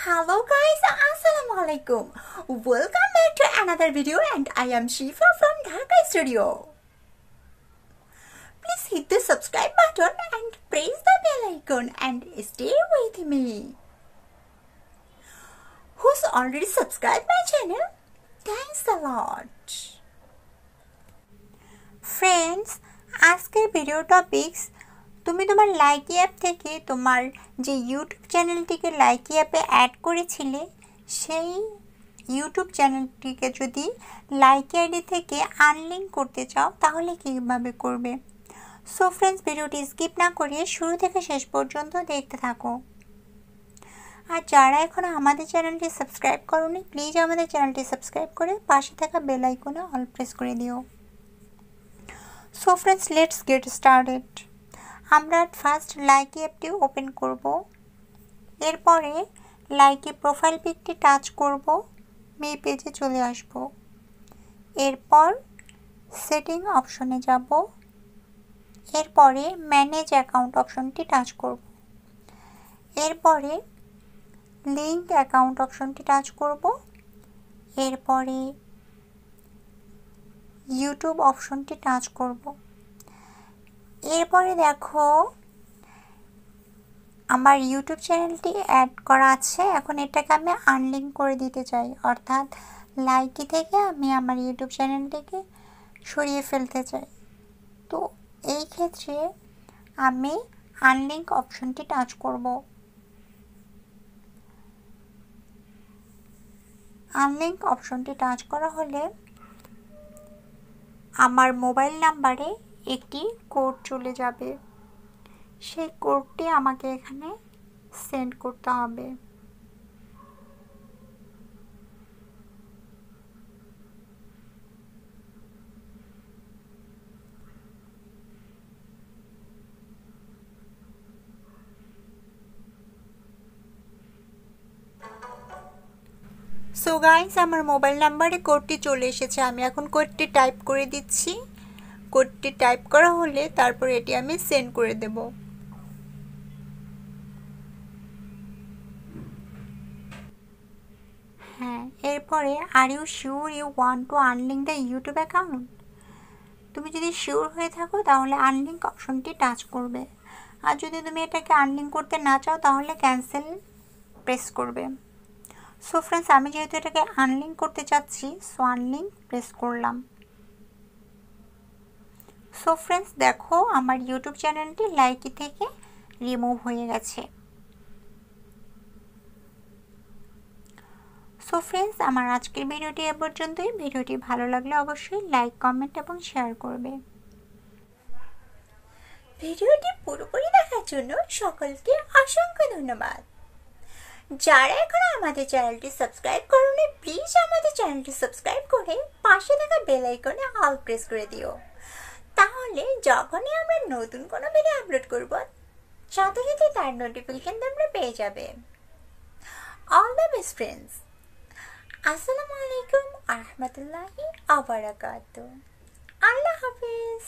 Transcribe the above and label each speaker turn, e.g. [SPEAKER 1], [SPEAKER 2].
[SPEAKER 1] Hello guys, Assalamu alaikum. Welcome back to another video and I am Shifa from Dhaka Studio. Please hit the subscribe button and press the bell icon and stay with me. Who's already subscribed my channel? Thanks a lot. Friends, আজকের video topics তুমি তোমার Likee app থেকে তোমার যে YouTube চ্যানেলটিকে Likee অ্যাপে add করেছিলে সেই ইউটিউব চ্যানেলটিকে যদি লাইকি আইডি থেকে আনলিঙ্ক করতে চাও তাহলে কিভাবে করবে। সো ফ্রেন্ডস, ভিডিওটি স্কিপ না করে শুরু থেকে শেষ পর্যন্ত দেখতে থাকো। আর যারা এখনো আমাদের চ্যানেলটি সাবস্ক্রাইব করোনি প্লিজ আমাদের চ্যানেলটি সাবস্ক্রাইব করে পাশে থাকা বেল আইকনে অল প্রেস করে দিও। So friends, let's get started. আমরা ফার্স্ট লাইকি অ্যাপটি ওপেন করব, এরপরে লাইকি প্রোফাইল পিকটি টাচ করব, মি পেজে চলে আসব, এরপর সেটিং অপশনে যাব, এরপরে ম্যানেজ অ্যাকাউন্ট অপশনটি টাচ করব, এরপরে লিঙ্ক অ্যাকাউন্ট অপশনটি টাচ করব, এরপরে ইউটিউব অপশনটি টাচ করব। এরপরে দেখো আমার ইউটিউব চ্যানেলটি অ্যাড করা আছে, এখন এটাকে আমি আনলিঙ্ক করে দিতে চাই, অর্থাৎ লাইকি থেকে আমি আমার ইউটিউব চ্যানেলটিকে সরিয়ে ফেলতে চাই। তো এই ক্ষেত্রে আমি আনলিঙ্ক অপশনটি টাচ করব। আনলিঙ্ক অপশনটি টাচ করা হলে আমার মোবাইল নাম্বারে একটি কোড চলে যাবে, সেই কোডটি আমাকে এখানে সেন্ড করতে হবে। সো গাইস, আমার মোবাইল নাম্বারে কোডটি চলে এসেছে, আমি এখন কোডটি টাইপ করে দিচ্ছি। কোডটি টাইপ করা হলে তারপর এটি আমি সেন্ড করে দেব। হ্যাঁ, এরপরে are you sure you want to unlink the YouTube account? তুমি যদি শিওর হয়ে থাকো তাহলে আনলিঙ্ক অপশনটি টাচ করবে, আর যদি তুমি এটাকে আনলিঙ্ক করতে না চাও তাহলে ক্যান্সেল প্রেস করবে। সো ফ্রেন্ডস, আমি যেহেতু এটাকে আনলিঙ্ক করতে চাচ্ছি সো আনলিঙ্ক প্রেস করলাম। সো ফ্রেন্ডস, দেখো আমার ইউটিউব চ্যানেলটি লাইকি থেকে রিমুভ হয়ে গেছে। সো ফ্রেন্ডস, আমার আজকের ভিডিওটি এ পর্যন্তই। ভিডিওটি ভালো লাগলে অবশ্যই লাইক, কমেন্ট এবং শেয়ার করবে। ভিডিওটি পুরোপুরি দেখার জন্য সকলকে অসংখ্য ধন্যবাদ। যারা এখনো আমাদের চ্যানেলটি সাবস্ক্রাইব করোনি প্লিজ আমাদের চ্যানেলটি সাবস্ক্রাইব করে পাশে থাকা বেল আইকনে অল প্রেস করে দিও, তাহলে যখনই আমরা নতুন কোনো ভিডিও আপলোড করব সাথে সাথে তার নোটিফিকেশন তোমরা পেয়ে যাবে। All the best friends. আসসালামু আলাইকুম ওয়া রাহমাতুল্লাহি ওয়া বারাকাতুহু। আল্লাহ হাফেজ।